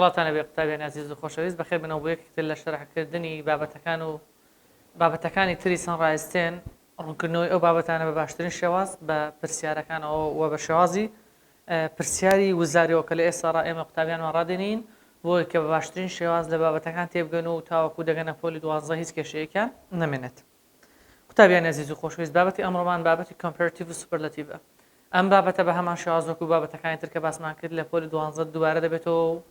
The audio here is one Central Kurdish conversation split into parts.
سڵاتانە بێ قوتابیان عزیز و خۆشەویست بەخێر بنەوە بۆ یەکێک لە شەرحکردنی بابەتەکان و بابەتەکانی تری سەنڕایزتێن ڕوونکردنەوەی ئەو بابەتانە بە باشترین شێواز بە پرسیارەکانەوە و بە شێوازی پرسیاری وزاریەوە کە لە ئێستا ئێمە قوتابیانمان ڕادێنین بۆی کە بە باشترین شێواز لە بابەتەکان تێبگەن و تاوەکو دەگەنە پۆلی 12 هیچ کێشەیەکیان نەمێنێت. قوتابیان عزیز و خۆشەویست بابەتی ئەمڕۆمان بابەتی کۆمپەراتیڤ و سوپەرلەتیڤە. ئەم بابەتە بە هەمان شێواز وەکو بابەتەکانی تر کە باسمان کرد لە پۆلی 12 دووبارە دەبێتەوە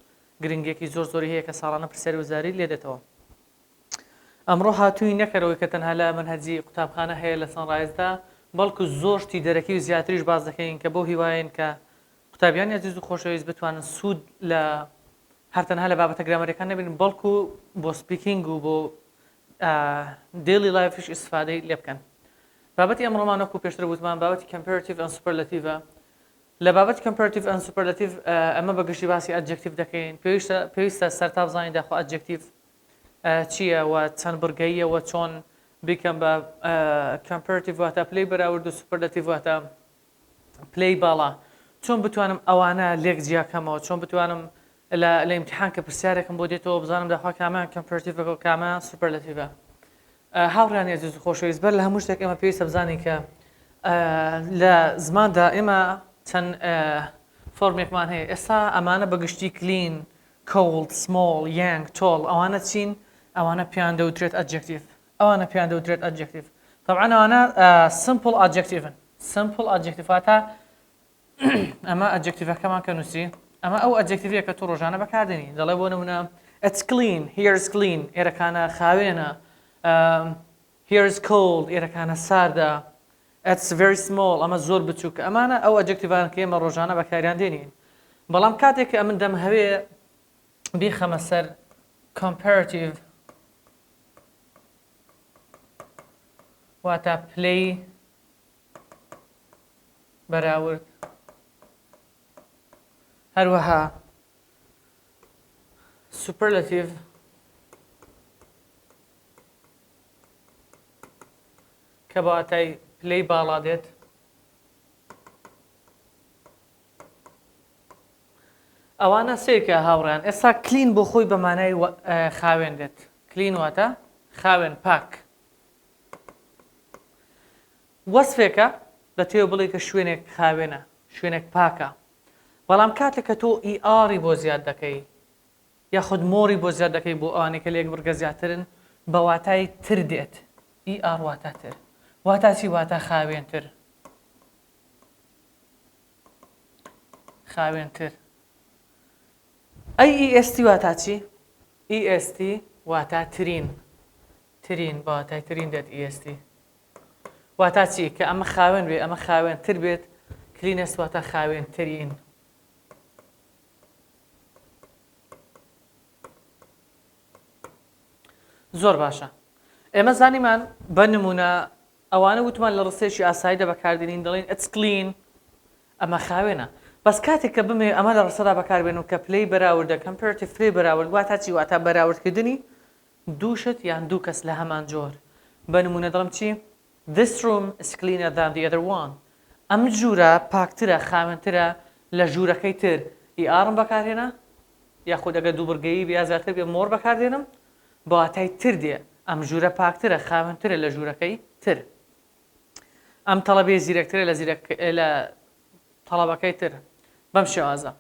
گرنگێکی زۆری هەیە کە ساڵانە پرسیاری وزاری لێ دێتەوە. ئەمڕۆ هاتووی نەکەرەوەی کە تەنها لە منهەجی قوتابخانە هەیە لە سەنڕایزدا بەڵکو زۆر شتی دەرەکی و زیاتریش باز دەکەین کە بۆ هیوایین کە قوتابیانی عزیز و خۆشەویست بتوانن سوود لە هەرتەنها لە بابەتە گرامەریەکان نەبین بەڵکو بۆ سپیکینگ و بۆ دیلی لایفش ئیسفادەی لێ بکەن. بابەتی ئەمڕۆمان وەکو پێشتر وتمان بابەتی کۆمپەراتیڤ ئەند سوپەرلەتیڤە. لە بابەتی کۆمپەراتیڤ ئەند سوپەرلەتیڤ ئەمە بەگشتی باسی ئەدجەکتیڤ دەکەین. پێویستە سەرتا بزانین داخۆ ئەدجەکتیڤ چییە و چەند بڕگەییە و چۆن بیکەم بە کۆمپەراتیڤ واتە پلەی بەراورد و سوپەرلەتیڤ واتە پلەی باڵا. چۆن بتوانم ئەوانە لێک جیاکەمەوە، چۆن بتوانم لە ئیمتیحان کە پرسیارێکم بۆ دێتەوە بزانم داخوا کامیان کۆمپەراتیڤە و کامیان سوپەرلەتیڤە. هاوڕێیان عزیز و خۆشەویست بەر لە هەموو شتێک ئێمە پێویستە بزانین کە لە زماندا ئێمە چەند فۆرمێکمان هەیە. ئێستا ئەمانە بەگشتی کلین، کۆڵد، سمۆڵ، یانگ، تۆڵ ئەوانە چین؟ ئەوانە پێیان دەوترێت ئەدجەکتیڤ. ئەوانە پێیان دەوترێت ئەدجەکتیڤ. طبعاً ئەوانە سمپڵ ئەدجەکتیڤن. سمپڵ ئەدجەکتیڤ واتە ئەمە ئەدجەکتیڤەکەمان کە نووسی ئەمە ئەو ئەدجەکتیڤەیە کە تۆ ڕۆژانە بەکاردێنی. دەڵێ بۆ نمونە it's clean, here's clean ئێرەکانە خاوێنە، here's cold ئێرەکانە ساردە، it's very small ئەمە زۆر بچووکە. ئەمانە ئەو ئەدجەکتیڤان کە ئێمە ڕۆژانە بەکاریان دێنین. بەڵام کاتێک کە ئەمن دەم هەوێ بیخەمە سەر کۆمپەراتیڤ واتە پلەی بەراورد، هەروەها سوپەرلەتیڤ کە بە واتای پلەی باڵا دێت. ئەوانە سێکە هاوڕێیان. ئێستا کلین بۆ خۆی بە مانای خاوێن دێت. کلین واتە خاوێن، پاک. وەسفێکە دەتەوێت بڵێ کە شوێنێک خاوێنە، شوێنێک پاکە. بەڵام کاتێک کە تۆ ئیئاری بۆ زیاد دەکەی یاخود مۆری بۆ زیاد دەکەی بۆ ئەوانەی کە لە یەک بڕگە زیاترن بە واتای تر دێت. ئیئار واتە تر. واتە چی؟ واتە خاوێنتر. خاوێنتر. ئەی واتە چی؟ واتە ترین. ترین بە واتای ترین دێت واتە چی؟ کە ئەمە خاوێن بێ، ئەمە خاوێنتر بێت. کلینەست واتە خاوێنترین. زۆر باشە. ئێمە زانیمان بە نمونە ئەوانە وتمان لە ڕستێکی ئاساییدا بەکاردێنین دەڵێن it's clean ئەمە خاوێنە. بەس کاتێک کە بمێ ئەمە لە ڕستەدا بەکاربێن و کە پلەی بەراوردە کۆمپەراتیڤ پلەی بەراورد واتە چی؟ واتە بەراوردکردنی دوو شت یان دوو کەس لە هەمان جۆر. بە نمونە دەڵم چی؟ this room is cleaner than the other one. ئەم ژوورە پاکترە، خاوێنترە لە ژوورەکەی تر. ئیئارم بەکارهێنا یاخود ئەگە دوو بڕگەیی بیا زیاتر بێ مۆر بەکاردێنم بە واتای تر دێ. ئەم ژوورە پاکترە، خاوێنترە لە ژوورەکەی تر. ئەم تەڵەبەی زیرەکترە لە تەڵەبەکەی تر. بەم شێوازە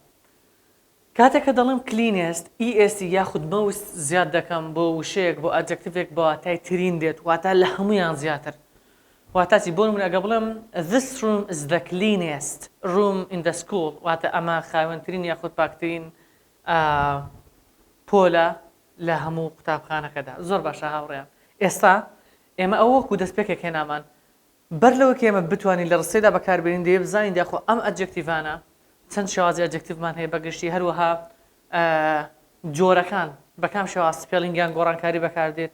کاتێک کە دەڵێم کلینست یاخود مەوست زیاد دەکەم بۆ وشەیەک بۆ ئەدجەکتیڤێک بە واتای ترین دێت واتە لە هەمویان زیاتر. واتە چی؟ بۆ نمونە ئەگە بڵێم this room is the cleanest room in the school واتە ئەمە خاوێنترین یاخود پاکترین پۆلە لە هەموو قوتابخانەکەدا. زۆر باشە هاوڕێیان. ئێستا ئێمە ئەو وەکو دەستپێکێک هێنامان بەر لەوە کە ئێمە بتوانین لە ڕستەیدا بەکاربێنین دەیە بزانین داخۆ ئەم ئەدجەکتیڤانە چەند شێوازی ئەدجەکتیڤمان هەیە بەگشتی هەروەها جۆرەکان بەکام شێواز سپێلینگیان گۆڕانکاری بەکاردێت.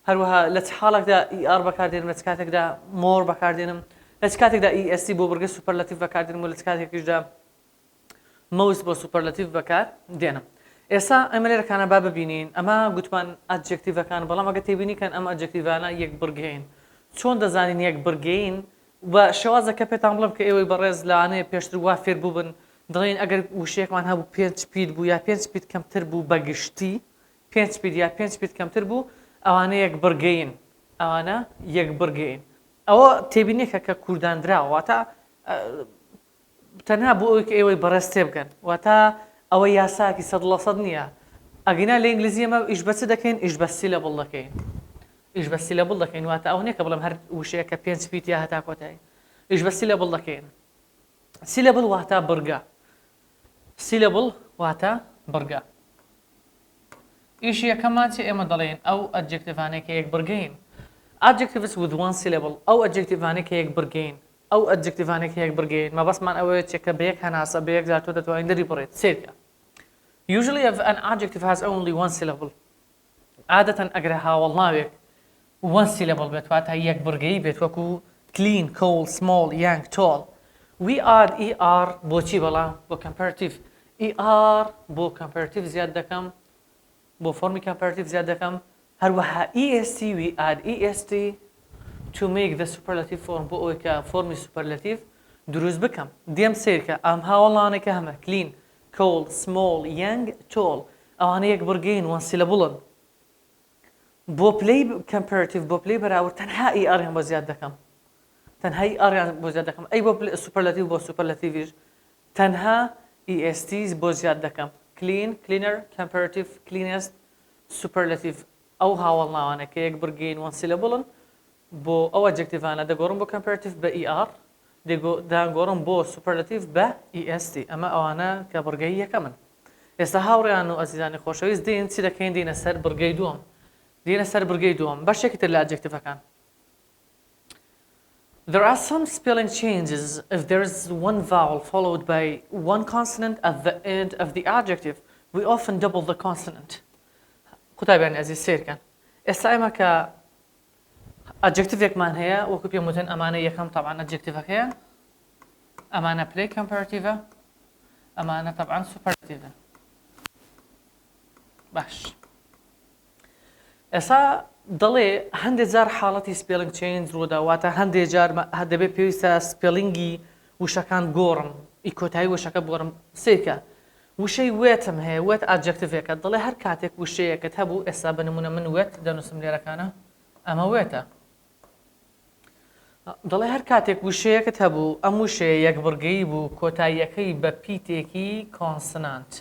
هەروەها لە چ حاڵێکدا ئیئار بەکاردێنم، لە چ کاتێکدا مۆر بەکاردێنم، لە چ کاتێکدا بۆ بڕگە سوپەرلەتیڤ بەکاردێنم و لە چ کاتێکیشدا مەوست بۆ سوپەرلەتیڤ بەکاردێنم. ئێستا ئەمە لێرەکانە با ببینین ئەمە گوتمان ئەدجەکتیڤەکان. بەڵام ئەگە تێبینیکەن ئەم ئەدجەکتیڤانە یەک بڕگەین. چۆن دەزانین یەک بڕگەین؟ بە شێوازەکە پێتان بڵم کە ئێوەی بەڕێز لەوانەیە پێشتر وا فێر بووبن دڵێن ئەگەر وشەیەکمان هەبوو 5 سپید بوو یا 5 سپید کەمتر بوو بەگشتی 5 سپید یا 5 سپید کەمتر بوو ئەوانە یەک بڕگەین ئەوانە یەک بڕگەین ئەوە تێبینێکە کە کورداندراوە تا تەنها بۆ ئەوەی کە ئێوەی بەڕێستێ بکەن واتە ئەوە یاساکی 100% نییە ئەگەنا لە ئینگلیزی ئەمە ئیش بە چ دەکەین ئیش بە سیلەبڵ دەکەین ئیش بە سیلەبڵ دەکەین واتە ئەو نییە کە بڵێم هەر وشەیە کە 5 سپید یا هەتا کۆتایی ئیش بە سیلەبڵ دەکەین سیلەبڵ واتە بڕگە سیلەبڵ واتە بڕگە ئیشی یەکەممان چی ئێمە دەڵێن ئەو ئەدجێکتیڤانەیە کە یەک بڕگەین adjectives with one syllable ئەو ئەدجێکتیڤانەیە کە یەک بڕگەین ئەو ئەدجێکتیڤانەیە کە یەک بڕگەین مەبەستمان ئەوەیە چێکە بە یەک هەناسە بە یەک جار تۆ دەتوانین دەری بڕێت سێرکە usually if an adjective has only one syllable عادەتەن ئەگەر هاوڵناوێک one syllable بێت واتە یەک بڕگەی بێت وەکو clean cold small young tall we add er بۆچی بەڵام بۆ comparative er بۆ comparative زیاد دەکەم بۆ فۆرمی comparative زیاد دەکەم هەروەها est we add est to make the superlative form بۆ ئەوەی کە فۆرمی superlative دروست بکەم دێم سیرکە ئەم هاوڵانێکە هەمە clean cold small young tall ئەوانە یەک بڕگەین one syllable بۆ پلەی comparative بۆ پلەی بەراورد تەنها ئەریان بۆ زیاد دەکەم تەنها ئەریان بۆ زیاد دەکەم ئەی بۆ superlative بۆ superlativeش تەنها est بۆ زیاد دەکەم clean cleaner comparative cleanest superlative ئەو هاوڵناوانە کە یەک بڕگەین one syllable بۆ ئەو ئەدجێکتیڤانە دەگۆڕم بۆ comparative بە er داگۆڕم بۆ superlative بە est ئەمە ئەوانە کە بڕگەی یەکەمن ئێستا هاوڕێیان و ئەزیزانی خۆشەویست دێن چی دەکەین دێنە سەر بڕگەی دووەم دێنە سەر بڕگەی دووەم بەشێکی تر لە ئەدجێکتیڤەکان There are some spelling changes if there is one vowel followed by one consonant at the end of the adjective. We often double the consonant. قوتابیانی عزیز سیرکەن ئێستا ئێمە کە ئەدجێکتیڤێکمان هەیە وەکو پێم وتن ئەمانە یەکەم طبعا ئەدجێکتیڤەکەیە ئەمانە پلەی کۆمپەراتیڤە ئەمانە طبعا سوپەرلاتیڤە باش ئێستا دەڵێ هەندێک جار حاڵەتی سپێلنگ چێنج ڕووداواتە هەندێک جار دەبێت پێویستە سپێلینگی وشەکان گۆڕم ئیکۆتایی وشەکە بۆڕم سێکە وشەی وێتم هەیە وێت ئەدجێکتیڤەکە دەڵێ هەر کاتێک وشەیەکت هەبوو ئێستا بە نمونە من وێت دەنووسم لێرەکانە ئەمە وێتە دەڵێ هەر کاتێک وشەیەکت هەبوو ئەم وشەیە یەک بڕگەی بوو کۆتاییەکەی بە پیتێکی کۆنسنانت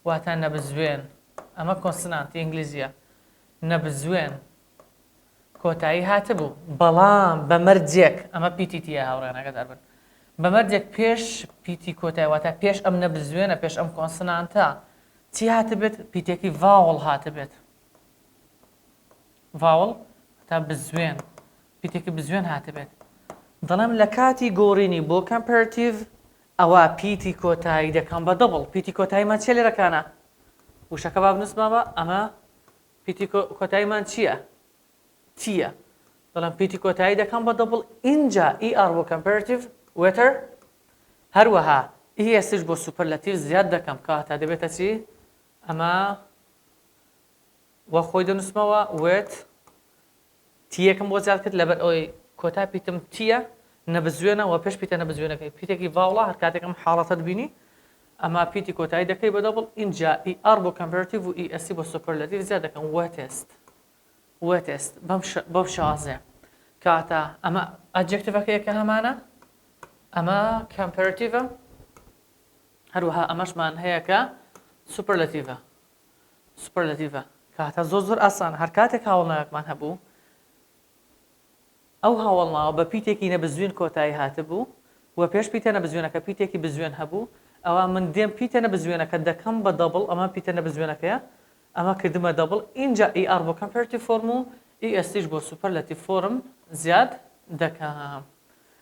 واتە نەبزوێن ئەمە کۆنسنانتی ئینگلیزیە نەبزوێن کۆتایی هاتبوو بەڵام بەمەرجێک ئەمە پیتیتیە هاوڕێنەکە دەربن بەمەرجێک پێش پیتی کۆتایی واتە پێش ئەم نەبزوێنە پێش ئەم کۆنسنانتە چی هاتبێت پیتێکی ڤاوڵ هاتبێت ڤاوڵ تا بزوێن پیتێکی بزوێن هاتبێت دەڵێم لە کاتی گۆڕینی بۆ کەمپەراتیڤ ئەوە پیتی کۆتایی دەکەم بە دەبڵ پیتی کۆتاییمان چێ لێرەکانە وشەکە با بنووسمەوە ئەمە پیتی کۆتاییمان چییە چییە دەڵێم پیتی کۆتایی دەکەم بە دەبڵ اینجا er بۆ کەمپەراتیڤ وێتر هەروەها ئێستش بۆ سوپەرلاتیڤ زیاد دەکەم کاتە دەبێتە چی ئەمە وە خۆی دەنووسمەوە وێت تیەکەم بۆ زیاد کرد لەبەر ئەوەی کۆتا پیتم تیە نەبزوێنە و پێش پیتە نەبزوێنەکەی پیتێکی ڤاوڵە هەر کاتێکم حاڵەتت بینی ئەمە پیتی کۆتایی دەکەی بە دەبڵ اینجا er بۆ کەمپەراتیڤ و est بۆ سوپەرلاتیڤ زیاد دەکەم وێتست بەم شازێ کاتە ئەمە ئەدجێکتیڤەکەیەکە هەمانە ئەمە کەمپەراتیڤە هەروەها ئەمەشمان هەیە کە سوپەرلاتیڤە کاتە زۆر ئاسانە هەر کاتێک هاوڵناوێکمان هەبوو ئەو هاوڵناوە بە پیتێکی نەبزوێن کۆتایی هاتبوو و پێش پیتە نەبزوێنەکە پیتێکی بزوێن هەبوو ئەوە من دێم پیتە نەبزوێنەکە دەکەم بە دەبڵ ئەمە پیتە نەبزوێنەکەیە ئەمە کردمە دەبڵ اینجا er بۆ کەمپەراتیڤ فۆرم و estش بۆ سوپەرلاتیڤ فۆرم زیاد دەکەم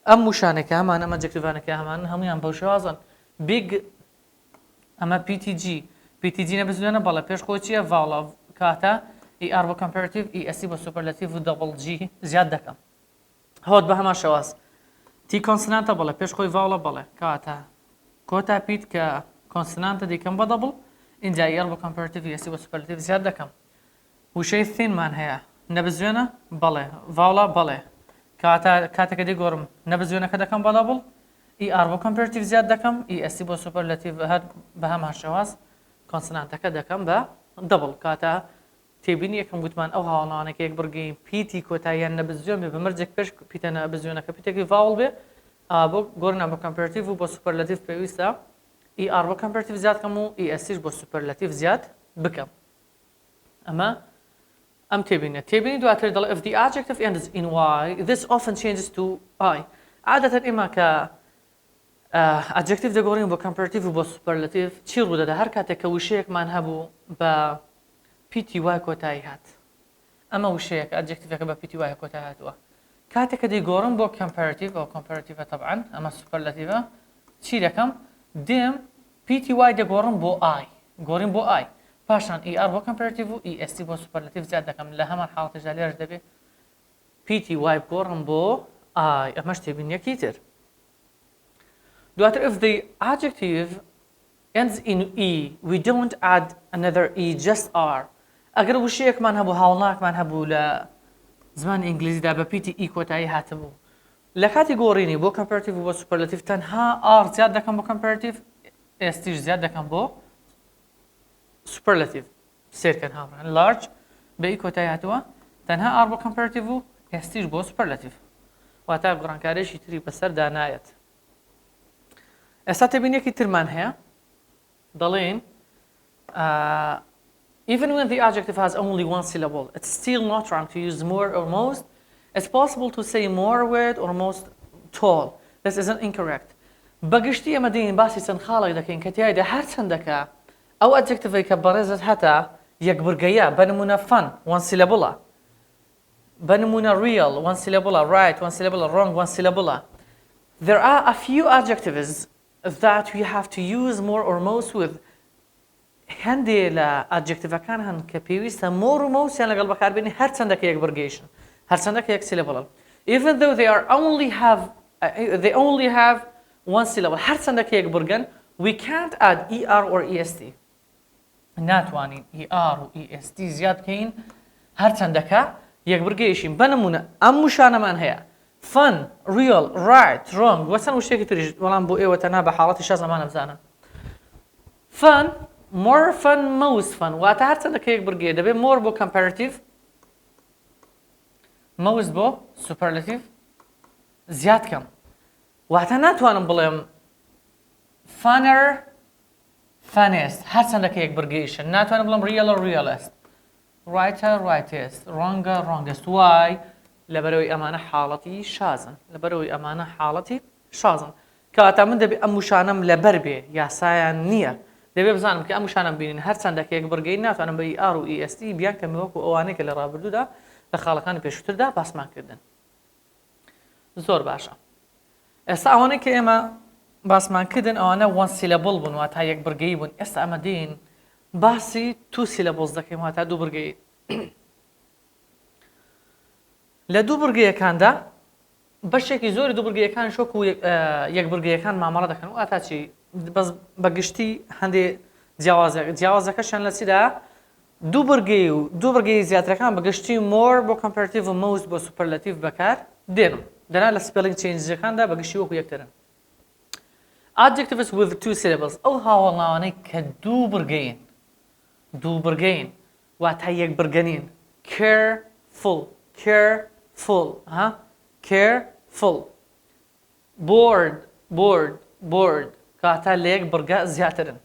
ئەم وشانێکە هەمان ئەمە ئەدجێکتیڤانێکە هەمان هەمویان بەو شێوازن بیگ ئەمە PTG نەبزوێنە بەڵێ پێش خۆی چییە ڤاوڵە کاتە er بۆ کەمپەراتیڤ est بۆ سوپەرلاتیڤ و دەبڵ جی زیاد دەکەم هەوت بە هەمان شێواز تی کۆنسنانتە بەڵێ پێش خۆی ڤاوڵە بەڵێ کاتە کۆتا پیت کە کۆنسنانتە دیکەم بە دەبڵ اینجا er بۆ کەمپەراتیڤ est بۆ سوپەرلاتیڤ زیاد دەکەم وشەی ثینمان هەیە نەبزوێنە بەڵێ ڤاوڵە بەڵێ کاتێکە دیگۆڕم نەبزوێنەکە دەکەم بە دەبڵ ER بۆ comparative زیاد دەکەم EST بۆ superlative هەر بە هەمان شێواز کۆنسنانتەکە دەکەم بە دەبڵ کاتە تێبینی یەکەم گوتمان ئەو هاوڵانێک یەک بڕگەین پیتی کۆتاییان نەبزیۆن بێ بەمەرجێک پێش پیتە نەبزیۆنەکە پیتێکی ڤاوڵ بێ بۆ گۆڕنا بۆ comparative و بۆ superlative پێویستە ER بۆ comparative زیاد کەم و EST بۆ superlative زیاد بکەم ئەمە ئەم تێبینی دواتر دەڵێ if the adjective ends in y this often changes to I عادەتەن ئێمە کە adjective دەگۆڕین بۆ comparative و بۆ superlative چی ڕوودەدا هەر کاتێک کە وشەیەکمان هەبوو بە پی وای کۆتایی هات ئەمە وشەیەکە adjectivەکە بە پی وای کۆتایی هاتووە کاتێک کە دەیگۆڕم بۆ comparative ئەو comparative طبعا ئەمە superlative چی دەکەم دێم پی وای دەگۆڕم بۆ I گۆڕین بۆ I پاشان ER بۆ comparative و EST بۆ superlative زیاد دەکەم لە هەمان حاڵەتەشدا لێرەش دەبێ پی وای بگۆڕم بۆ I ئەمەش تێبینیەکی تر دواتر if the adjective ends in E we don't add another E just R ئەگەر وشەیەکمان هەبوو هاوڵناکمان هەبوو لە زمانی ئینگلیزیدا بە پیتی E کۆتایی هاتبوو لە کاتی گۆڕینی بۆ comparative و بۆ superlative تەنها R زیاد دەکەم بۆ comparative ST زیاد دەکەم بۆ superlative سێرکەن هاوڕان large بە E کۆتایی هاتووە تەنها R بۆ comparative و ST بۆ superlative واتە گۆڕانکاریشی تری بەسەردا نایەت ئێستا تێبینیەکی ترمان هەیە دەڵێن even when the adjective has only one syllable it's still not wrong to use more or most it's possible to say more with or most tall this isn't incorrect بەگشتی ئەمە دێین باسی چەند خاڵێک دەکەین کە تیایدا هەر چەندەکە ئەو adjectivەی کە بەڕێزت هەتا یەک بورگەیە بە نمونە fun one syllable بە نمونە real one syllable right one syllable wrong one syllable there are a few adjectives that we have to use more or most with هەندێ لە adjectivەکان هەن کە پێویستە more و most یان لەگەڵ بەکاربێنی هەر چەندەکە یەک بورگەیشن هەر چەندەکە یەک syllable even though they only have one syllable هەر چەندەکە یەک بورگن we can't add ER or EST ناتوانین ER و EST زیاد بکەین هەر چەندەکە یەک بورگەیشین بە نمونە ئەم وشانەمان هەیە fun real right wrong وەچەند وشێکی تریش بەڵام بۆ ئێوە تەنها بە حاڵەتی شەز ئەمانە بزانن fun more fun most fun واتە هەر چەندەکە یەک بورگەیە دەبێت more بۆ comparative most بۆ superlative زیاد کەم واتە ناتوانم بڵێم funner funniest هەر چەندەکە یەک بورگەیشن ناتوانم بڵێم real realist writer rightest wronger wrongest why لەبەرەوەی ئەمانە حاڵەتی شازن لەبەرەوەی ئەمانە حاڵەتی شازن کەواتە من دەبێت ئەم وشانەم لەبەر بێ یاسایان نییە دەبێت بزانم کە ئەم وشانەم بینین هەر چەندەکە یەک بورگەی ناتوانم بە ER و EST بیان کەمە وەکو ئەوانەی کە لە ڕابردوودا لە خاڵەکانی پێشووتردا باسمان کردن زۆر باشە ئێستا ئەوانەی کە ئێمە باسمان کردن ئەوانە one syllable بوون واتە یەک بورگەیی بوون ئێستا ئەمە دێین باسی two syllables دەکەین واتە دوو بورگەیی لە دوو بورگەیەکاندا بەشێکی زۆری دوو بورگەیەکان شۆک و یەک بورگەیەکان مامەڵە دەکەن و ئاتا چی بەگشتی هەندێ جیاوازەکەشیان لە چیدا دوو بورگەی زیاترەکان بەگشتی more بۆ comparative و most بۆ superlative بەکار دێنم دەنا لە spelling changeەکاندا بەگشتی وەکو یەکترن adjectives with two syllables ئەو هاوڵناوانەی کە دوو بورگەین واتە یەک بورگەنین careful careful bored کاتە لە یەک بورگە زیاترن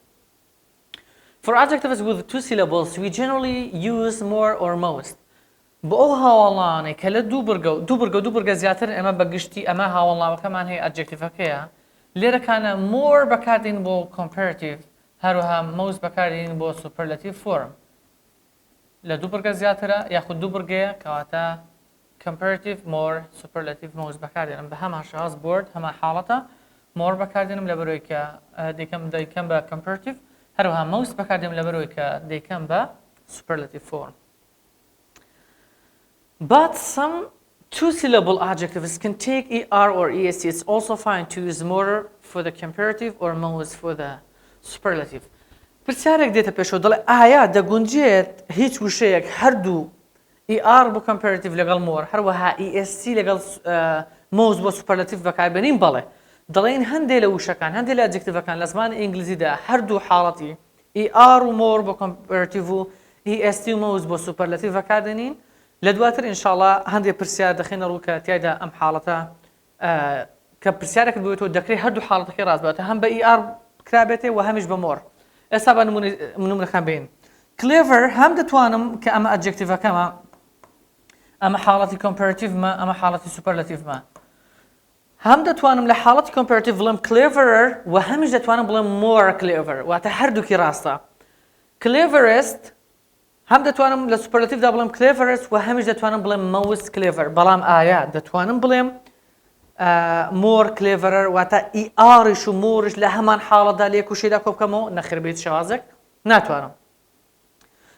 for adjectives with two syllables we generally use more or most بۆ ئەو هاوڵناوانەی کە لە دوو بورگە زیاتر ئەمە بەگشتی ئەمە هاوڵناوەکەمان هەیە adjectivەکەیە لێرەکانە more بەکاردێن بۆ comparative هەروەها most بەکاردێن بۆ superlative form لە دوو بورگە زیاترە یاخود دوو بورگەیە کەواتە comparative more superlative most بەکاردێنم بە هەمان شێواز board هەمان حاڵەتە more بەکاردێنم لەبەرەوەی کە دەیکەم بە comparative هەروەها most بەکاردێنم لەبەرەوەی کە دەیکەم بە superlative form but some two-syllable adjectives can take ER or EST. It's also fine to use more for the comparative or most for the superlative. پرسیارێک دێتە پێشەوە دەڵێ ئایا دەگونجێت هیچ وشەیەک هەردوو ER بۆ comparative لەگەڵ more هەروەها EST لەگەڵ most بۆ superlative بەکاربێنین بەڵێ دەڵێن هەندێک لە وشەکان هەندێک لە ئەجکتیڤەکان لە زمانی ئینگلیزیدا هەردوو حاڵەتی ER و more بۆ کۆمپەراتیڤ و EST و most بۆ سوپەرلەتیڤ بەکاردێنین لە دواتر ئینشاءڵڵا هەندێک پرسیار دەخێنە ڕوو کە تیایدا ئەم حاڵەتە کە پرسیارێکت بێتەوە دەکرێت هەردوو حاڵەتەکەی ڕاست بێتە هەم بە ER کرابێتێ و هەمیش بە more. ئێستا بە نمونەکان بین. clever هەم دەتوانم کە ئەمە ئەجکتیڤەکەمە ئەمە حاڵەتی کۆمپەراتیڤمە ئەمە حاڵەتی سوپەرلەتیڤمە. هەم دەتوانم لە حاڵەتی کۆمپەراتیڤ بڵێم cleverer و هەمیش دەتوانم بڵێم more clever واتە هەردووکی ڕاستە. cleverest هەم دەتوانم لە سوپەرلەتیڤدا بڵێم cleverest و هەمیش دەتوانم بڵێم most clever بەڵام ئایا دەتوانم بڵێم more cleverer واتە ERش و moreش لە هەمان حاڵەتدا لە یەک وشەیدا کۆ بکەمەوە نەخێر بێت شێوازێک ناتوانم.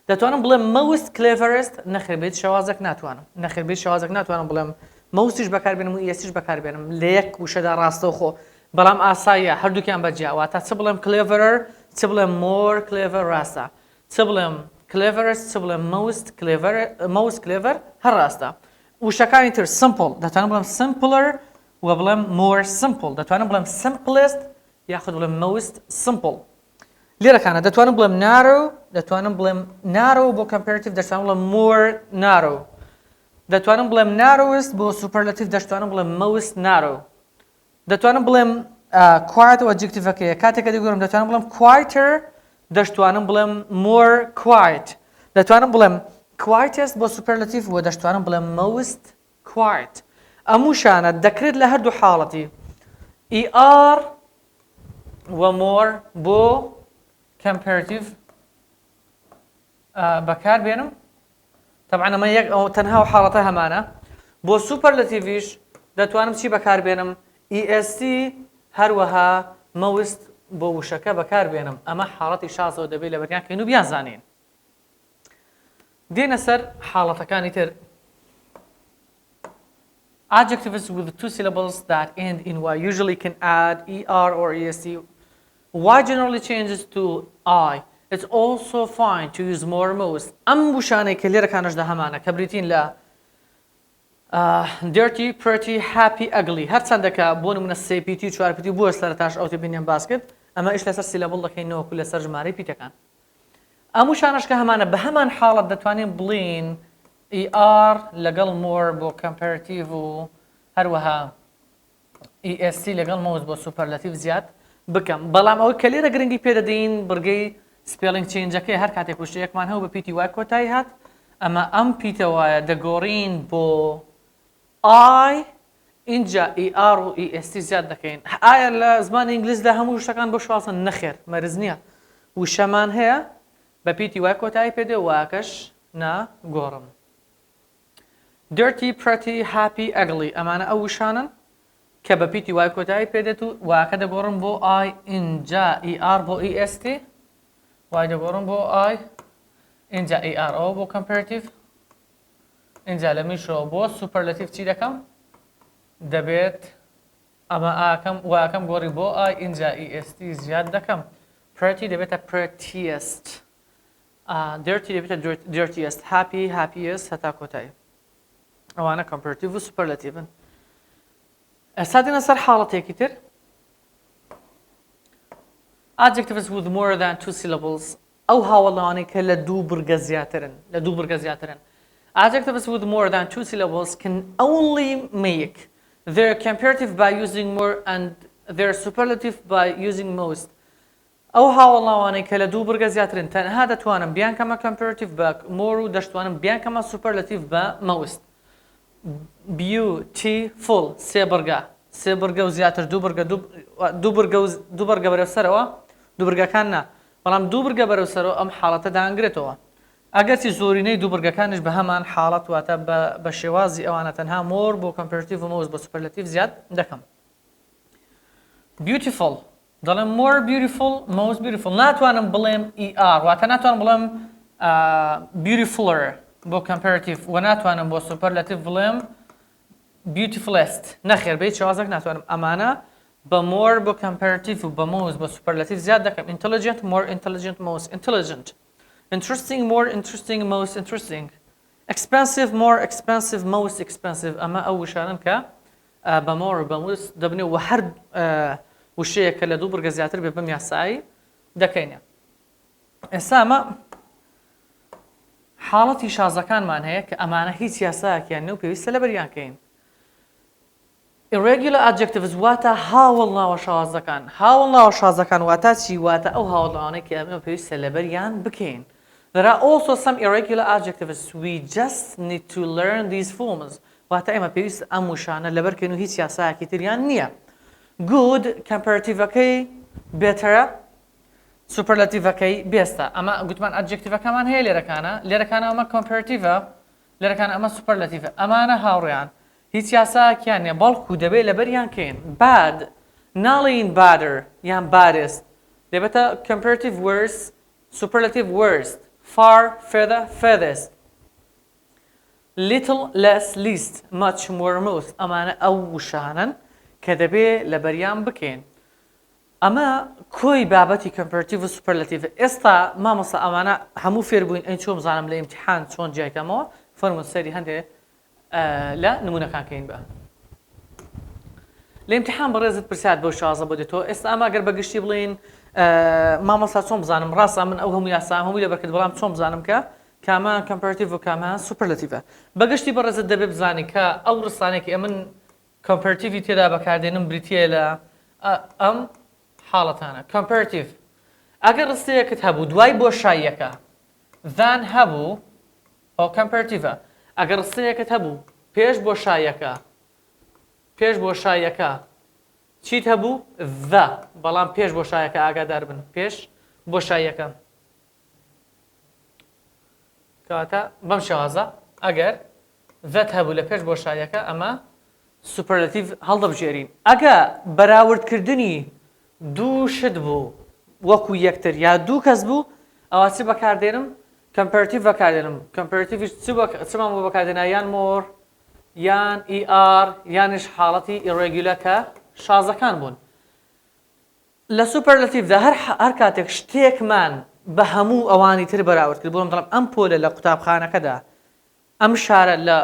دەتوانم بڵێم most cleverest نەخێر بێت شێوازێک ناتوانم نەخێر بێت شێوازێک ناتوانم بڵێم مەوسیش بەکاربێنم و ئێستیش بەکاربێنم لە یەک وشەدا ڕاستەوخۆ بەڵام ئاساییە هەردووکیان بەجیا واتە چ بڵێم cleverer چ بڵێم more clever ڕاستە چ بڵێم cleverest چ بڵێم most clever هەر ڕاستە. وشەکانی تر simple دەتوانم بڵێم simpler و بڵێم more simple دەتوانم بڵێم simplest یاخود بڵێم most simple. لێرەکانە دەتوانم بڵێم دەتوانم بڵێم narrow بۆ comparative دەتوانم بڵێم more narrow دەتوانم بڵێم narrowest بۆ superlative دەتوانم بڵێم most narrow دەتوانم بڵێم quiet و adjectiveەکەیە کاتێکە دەگۆڕم دەتوانم بڵێم quieter دەتوانم بڵێم more quiet دەتوانم بڵێم quietest بۆ superlative و دەتوانم بڵێم most quiet. ئەموو شانە دەکرێت لە هەردوو حاڵەتی ER و more بۆ comparative بەکاربێنم. طبعا ئەمە یەک تەنها حاڵەتە هەمانە. بۆ سوپەرلەتیڤیش دەتوانم چی بەکاربێنم EST هەروەها most بۆ وشەکە بەکاربێنم. ئەمە حاڵەتی شازەوە دەبێت لە بەریان کەین و بیانزانین. دێنە سەر حاڵەتەکانی تر. Adjectives with two syllables that end in Y usually can add ER or EST. Y generally changes to I. It's also fine to use more most. ئەم وشانەی کە لێرەکانەشدا هەمانە کە بریتین لە dirty, pretty, happy, ugly هەرچەندەکە بۆ نمونە سێ پیتی و چوار پیتی بووە سەرەتاش ئەو تێبینیان باس کرد ئەمە ئیش لەسەر سیلەبڵ دەکەینەوەکو لەسەر ژمارەی پیتەکان. ئەم وشانەش کە هەمانە بە هەمان حاڵەت دەتوانین بڵین ER لەگەڵ more بۆ comparative و هەروەها EST لەگەڵ most بۆ superlative زیاد بکەم. بەڵام ئەوە کە لێرە گرنگی پێدەدەین بڕگەی سپێلینگ چێنجەکەی هەر کاتێک وشەیەکمان هەو بە پیتی وای کۆتایی هات ئەمە ئەم پیتە وایە دەگۆڕین بۆ I اینجا ER و EST زیاد دەکەین. ئایا لە زمانی ئینگلیزدا هەموو شتەکان بۆ شوازن نەخێر مەرز نییە وشەمان هەیە بە پیتی وای کۆتایی پێدێ واکەش ناگۆڕم. dirty, pretty, happy, ugly ئەمانە ئەو وشانن کە بە پیتی وای کۆتایی پێدێت و واکە دەگۆڕم بۆ I اینجا ER بۆ EST وای دەگۆڕم بۆ I اینجا ERO بۆ comparative اینجا لە میشەوە بۆ superlative چی دەکەم دەبێت ئەمە واکەم گۆڕی بۆ I اینجا EST زیاد دەکەم. pretty دەبێتە prettiest dirty دەبێتە dirtiest happy happiest هەتا کۆتایی ئەوانە comparative و superlative. ئێستا دێنە سەر حاڵەتێکی تر. Adjectives with more than two syllables ئەو هاوڵانەی کە لە دوو بڕگە زیاترن Adjectives with more than two syllables can only make their comparative by using more and their superlative by using most. ئەو هاوڵاوانەی کە لە دوو بڕگە زیاترن تەنها دەتوانم بیان کەمە comparative بە more و دەتوانم بیان کەمە superlative بە most. beautiful سێ بڕگە و زیاتر دوو بڕگە بەرەوسەرەوە دوو بڕگەکان نا بەڵام دوو بڕگە بەرەوسەرەوە ئەم حاڵەتە دانگرێتەوە. ئەگەرچی زۆرینەی دوو بڕگەکانش بە هەمان حاڵەت واتە بە شێوازی ئەوانە تەنها more بۆ comparative و most بۆ superlative زیاد دەکەم. beautiful دەڵێم more beautiful most beautiful ناتوانم بڵێم ER واتە ناتوانم بڵێم beautifuler بۆ comparative و ناتوانم بۆ superlative بڵێم beautifulest نەخێر بێت شێوازێک ناتوانم ئەمانە بە more بۆ comparative و بە most بۆ superlative زیاد دەکەم. intelligent more intelligent most intelligent interesting more interesting most interesting expensive more expensive most expensive ئەمە ئەو وشانن کە بە more بە most دەبنێ و هەر وشەیەکە لە دوو بڕگە زیاتر بێ بەم یاسایی دەکەینە. ئێستا ئەمە حاڵەتی شازەکانمان هەیە کە ئەمانە هیچ یاسایەکیان نێ و پێویستە لەبەریان کەین. Irregular adjectives واتە هاوڵ ناوە شازەکان. هاوڵ ناوە شازەکان واتە چی؟ واتە ئەو هاوڵانەی کە ئەمە پێویستە لەبەریان بکەین. There are also some irregular adjectives. We just need to learn these forms. واتە ئێمە پێویست ئەم وشانە لەبەرکەین و هیچ یاسایەکی تریان نییە. Good کەمپەراتیڤەکەی بێترە، سوپەرلاتیڤەکەی بێستە. ئەمە گوتمان ئەدجێکتیڤەکەمان هەیە لێرەکانە ئەمە کۆمپەراتیڤە، لێرەکانە ئەمە سوپەرلاتیڤە. ئەمانە هاوڕێیان هیچ یاسایەکیان نییە بەڵکو دەبێت لەبەریان کەین. Bad ناڵێین badder یان baddest، دەبێتە comparative worst، superlative worst، far further furthest، little less least، much more most. ئەمانە ئەو وشانن کە دەبێت لەبەریان بکەین. ئەمە کۆی بابەتی کۆمپەراتیڤ و سوپەرلاتیڤ. ئێستا مامۆستا ئەمانە هەموو فێر بووین ئەی چۆن بزانم لە ئیمتیحان چۆن جیاکەمەوە فەرموون سەری هەندێک لە نمونەکانکەین بە. لە ئیمتیحان بەڕێزت پرسیات بەو شازە بۆ دێتەوە. ئێستا ئەمە گەر بەگشتی بڵین مامۆستا چۆن بزانم ڕاستە من ئەو هەموو یاسا هەمووی لەبەرکرد بەڵام چۆن بزانم کە کامان کۆمپەراتیڤ و کامان سوپەرلاتیڤە. بەگشتی بەڕێزت دەبێت بزانی کە ئەو ڕستانێکی ئەمن کۆمپەراتیڤی تێدا بەکاردێنم بریتیە لە ئەم حاڵەتانە. کۆمپەراتیڤ ئەگەر ڕستەیەکت هەبوو دوای بۆشاییەکە than هەبوو ئەو کۆمپەراتیڤە. ئەگەر ڕستەیەکت هەبوو پێش بۆشاییەکە چیت هەبوو؟ the، بەڵام پێش بۆشاییەکە ئاگادار بن، پێش بۆشاییەکە. کەواتە بەم شێوازە ئەگەر that هەبوو لە پێش بۆشاییەکە ئەمە سوپەرلاتیڤ هەڵدەبژێرین. ئەگە بەراوردکردنی دوو شت بوو وەکو یەکتر یا دوو کەس بوو ئەوە چی بەکاردێنم؟ کۆمپەراتیڤ بەکاردێنم. کۆمپەراتیڤیش چمان بۆ بەکاردێنا؟ یان مۆر یان ER یانش حاڵەتی ئیڕێگولە کە شازەکان بوون. لە سوپەرلاتیڤدا هەر کاتێک شتێکمان بە هەموو ئەوانی تر بەراورد کرد، بۆم دەڵم ئەم پۆلە لە قوتابخانەکەدا، ئەم شارە لە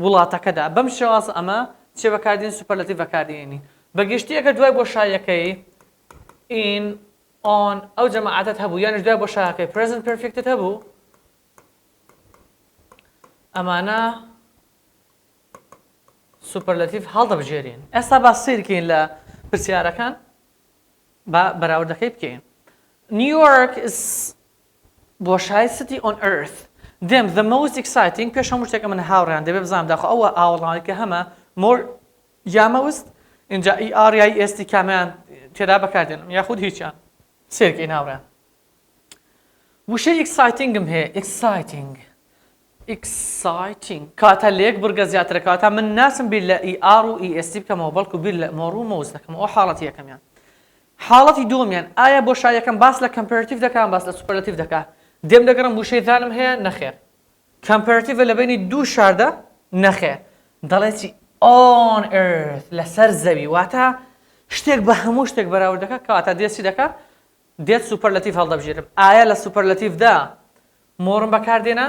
وڵاتەکەدا، بەم شێوازە ئەمە چێ بەکاردێن؟ سوپەرلاتیڤ بەکاردێنین. بەگشتیەکە دوای بۆشاییەکەی in on ئەو جەماعەتت هەبوو یانش دوای بۆشاییەکەی present perfectت هەبوو، ئەمانە سوپەرلاتیڤ هەڵدەبژێرین. ئێستا با سیرکەین لە پرسیارەکان بە بەراوردەکەی بکەین. New York is بۆشای city on earth. دێم the most exciting پێش هەموو شتێک من هاوڕێیان دەبێت بزانم داخۆ ئەوە ئاوەڵانی کە هەمە more یا most اینجا ER یا EST کامیان تێدا بەکاردێنم یاخود هیچیان. سیرکەین هاوڕێیان. وشەی excitingم هەیە. exciting کاتە لێک بڕگە زیاترە، کاتە من ناسم بیر لە ER و EST بکەمەوە بەڵکو بیر لە مۆر و مەوز دەکەم. ئەو حاڵەتی یەکەمیان. حاڵەتی دووەمیان ئایا بۆشاییەکەم باس لە کۆمپەراتیڤ دەکەم باس لە سوپەرلاتیڤ دەکات؟ دێم دەگەڕم وشەی دانم هەیە؟ نەخێر. کۆمپەراتیڤە لە بینی دوو شاردە؟ نەخێر. دەڵێ چی؟ on earth لەسەر زەوی، واتە شتێک بە هەموو شتێک بەراورد دەکات. کەواتە دێت چی دەکات؟ دێت سوپەرلاتیڤ هەڵدەبژێرم. ئایا لە سوپەرلاتیڤدا مۆرم بەکاردێنە؟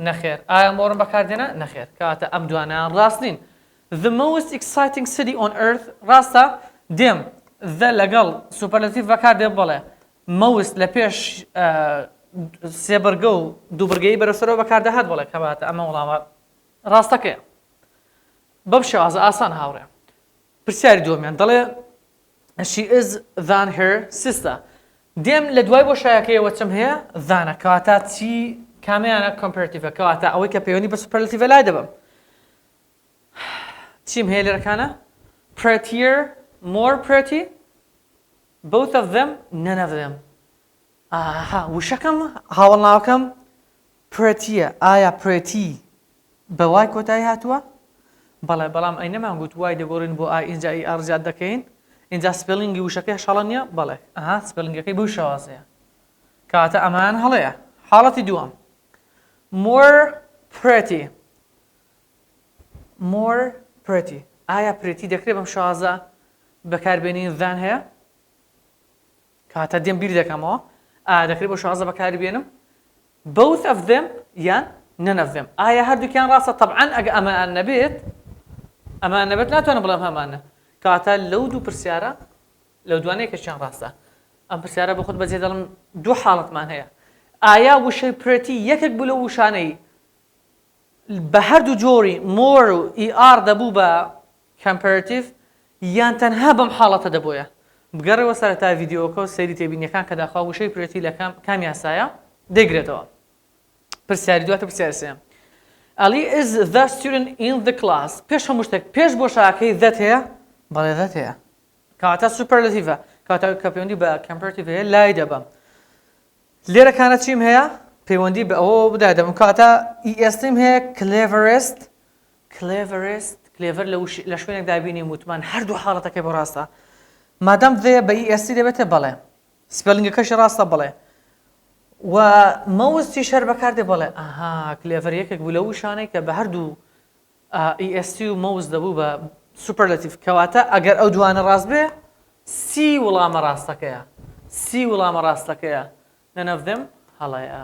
نەخێر. ئایا مۆرم بەکاردێنە؟ نەخێر. کەواتە ئەم دوانیان ڕاست نین. The most exciting city on earth ڕاستە. دێم the لەگەڵ سوپەرلاتیڤ بەکاردێ بڵێ most لە پێش سێ بەرگە و دوو بەرگەی بەرەسەرەوە بەکاردەهات بڵێ، کەواتە ئەمە وەڵامە ڕاستەکەیە. بەم شێوازە ئاسان هاوڕێ. پرسیاری دووەمیان دەڵێ she is than her sister. دێم لە دوای بۆشاییەکەیەوە چەم هەیە؟ thanە. کەواتە چی کامیانە؟ کۆمپەراتیڤە. کەواتە ئەوەی کە پەیوەندی بە سوپەرلاتیڤە لای دەبم. چیم هەیە لێرەکانە؟ prettier، more pretty، both of them، none of them. وشەکەم هاوڵناوەکەم prettyە. ئایا pretty بە وای کۆتایی هاتووە؟ بەڵێ، بەڵام ئەی نەمان گوت وای دەگۆڕین بۆ ئای ئینجا ER زیاد دەکەین. اینجا سپێلینگی وشەکەی شەڵە نییە؟ بەڵێ. سپێلینگەکەی بەو شێوازەیە. کەواتە ئەمان هەڵەیە. حاڵەتی دووەم more pretty. more pretty ئایا pretty دەکرێت بەم شێوازە بەکاربێنین than هەیە؟ کەواتە دێم بیر دەکەمەوە ئایا دەکرێت بۆ شێوازە بەکاربێنم؟ both of them یان none of them. ئایا هەردووکیان ڕاستە؟ طەبعاً ئەگە ئەمەیان نەبێت ئەمانە بەت ناتوانم بڵێم هەمانە کاتە لەو دوو پرسیارە لەو دوانەیە کەچیان ڕاستە ئەم پرسیارە بە خۆت بەجێ دەڵم دوو حاڵەتمان هەیە ئایا وشەی پرێتی یەکێک بوو لە وشانەی بە هەردوو جۆری مۆر و ئیR دەبوو بە کەمپەرەتیڤ یان تەنها بەم حاڵەتە دەبووە بگەڕەوە سەرەتا ڤیدیۆکە و سەیری تێبینیەکان کە داخوا وشەی پرێتی لە کام یاسایە دەیگرێتەوە پرسیاری دواتە پرسیار سێم ئەڵی is the student in the class پێش هەموو شتێک پێش بۆ شاکەی that هەیە بەڵێ that هەیە کەواتە سوپەرلەتیڤە کەواتە کە پەیوەندی بە کەمپەرەتیڤ هەیە لای دەبەم لێرەکانە چیم هەیە پەیوەندی بە ئەوە بدا دەبم کەواتە ئیئێستیم هەیە cleverest clever لە شوێنێک دابینی وتمان هەردوو حاڵەتەکەی بۆ ڕاستە مادام دێ بە ئیئێستی دەبێتە بەڵێ سپێلینگەکەشی ڕاستە بڵێ و مەوستی شەر بەکاردێ بڵێ ئاها کلێڤەر یەکێک بوو لە وشانەی کە بە هەردوو ئیئێستی و مەوز دەبوو بە سوپەرلەتیڤ کەواتە ئەگەر ئەو دوانە ڕاست بێ سی وڵامە ڕاستەکەیە none of them هەڵەیە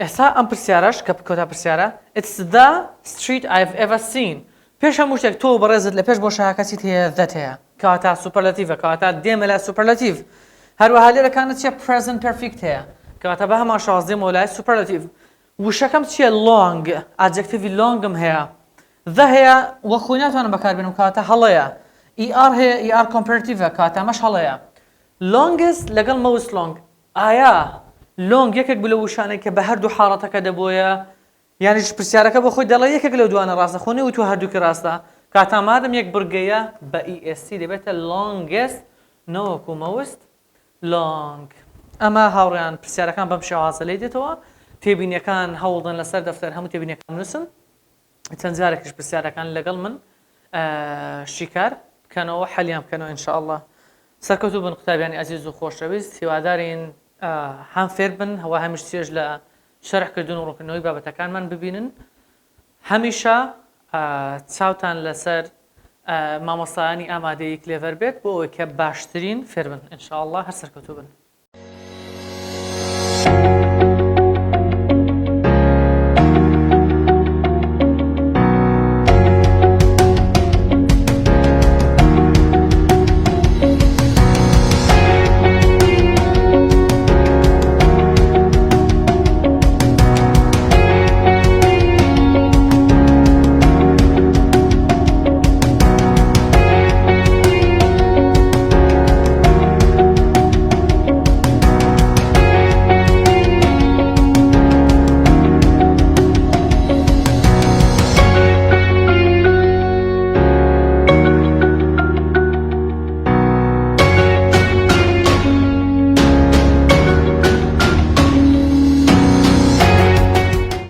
ئێستا ئەم پرسیارەش کە کۆتا پرسیارە it's the street I've ever seen پێش هەموو شتێک تۆ بەڕێزت لە پێش بۆ شاکەچیت هەیە that هەیە کەواتە سوپەرلەتیڤە کەواتە دێمە لە سوپەرلەتیڤ هەروەها لێرەکانت چیە present perfect هەیە کەواتە بە هەمان شێوەز دێمەوە لای سوپەرلەتیڤ وشەکەم چییە long ئادجەکتیڤی longم هەیە the هەیە وە خۆی ناتوانم بەکاربێنم کەواتە هەڵەیە ER هەیە ER comparative کەواتە ئەمەش هەڵەیە longest لەگەڵ most long ئایا لۆنگ یەکێک بوو لە وشانەی کە بە هەردوو حاڵەتەکە دەبۆیە یانیش پرسیارەکە بۆ خۆی دەڵێ یەکێک لەو دوانە ڕاستە خۆ نەیوتووە هەردووکە ڕاستە کاتە مادەم یەک بڕگەیە بە ئیئێستی دەبێتە longest نەوەکو most long ئەمە هاوڕێیان پرسیارەکان بەم شێوازە لێ دێتەوە تێبینیەکان هەوڵدن لەسەر دەفتەر هەموو تێبینیەکان بنووسن چەند جارێکیش پرسیارەکان لەگەڵ من شیکار بکەنەوە حەلیان بکەنەوە ئینشاءالله سەرکەوتوو بن قوتابیانی ئەزیز و خۆشەویست هیوادارین هەم فێر بن هەوا هەمیش چێژ لە شەرحکردن و ڕوونکردنەوەی بابەتەکانمان ببینن هەمیشە چاوتان لەسەر مامۆستایانی ئامادەی کلێڤەر بێت بۆ ئەوەی کە باشترین فێر بن ئینشاءالله هەر سەرکەوتوو بن